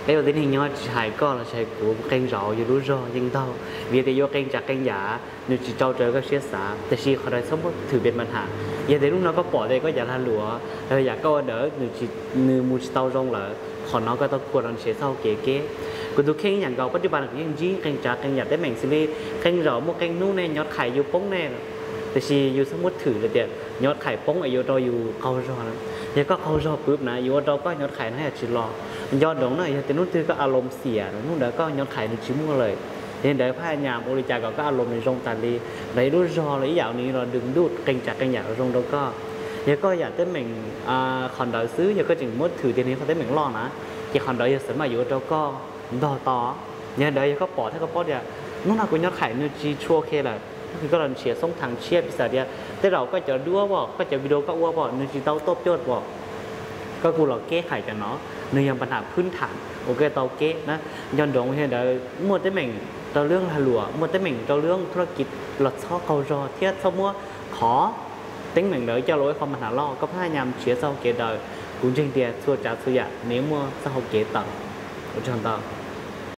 cái đầu tiên thì nhớ chạy có là chạy của kênh rõอยู่รู้rõยังเท่าvìแต่ยกเองจากเองหยาหนูจะเจ้าเจอก็เสียสาแต่ชีเขาได้สมมติถือเป็นปัญหาอย่างแต่ลูกน้องก็ปล่อยได้ก็อย่าละหลัวอยากก็เด้อหนูจะหนูมูจะเต้ารงเหรอขอน้องก็ต้องควรรันเสียเศร้าเก๋ๆกูดูเข่งอย่างเก่าปัจจุบันยังจี้เข่งจากเข่งหยาได้แม่งสิลีเข่งrõมุกเข่งนู้นเนี่ยยอดไข่อยู่ป้งแน่แต่ชีอยู่สมมติถือเลยเดียยอดไข่ป้งอายุเราอยู่เขารอแล้วยังก็เขารอปุ๊บนะอยู่เราก็ยอดไข่น่าจะชิลอยอดดงหน่อยแต่นู้นคือก็อารมณ์เสียนู้นเดี๋ยวก็ยอดไข่ในชิ้นมือเลยเดี๋ยวพายามบริจาคก็อารมณ์ในตรงตาลีในรุ่นรอเลยอย่างนี้เราดึงดูดเก่งจากเก่งอย่างตรงเราก็ยังก็อยากได้เหม่งคอนโดซื้อยังก็จึงมดถือเดี๋ยวนี้เขาได้เหม่งล่อนะที่คอนโดจะเสริมอายุเราก็ต่อเนี่ยเดี๋ยวยังก็ปอดถ้าก็ปอดเนี่ยนู้นเราก็ยอดไข่เนี่ยจีชัวเคแหละคือก็เราเชียร์ส่งทางเชียร์พิเศษเดียแต่เราก็จะดูว่าบอกก็จะวิดีโอก็อ้วบอกเนี่ยจีเต้าตบยอดบอกก็กูเราแก้ไขกันเนาะในยังปัญหาพื้นฐานโอเคเตาเก๊นะย้อนดงเห็นได้หมดได้เหม่งเราเรื่องหลัวหมดได้เหม่งเราเรื่องธุรกิจหลอดช่อเขารอเทียบสมมติขอtính mình đợi cho lỗi không mà lo có phải nhằm chia sau kế đời cũng trên tiền xua trả xua dạ nếu mua sau kế tầng của trong tàu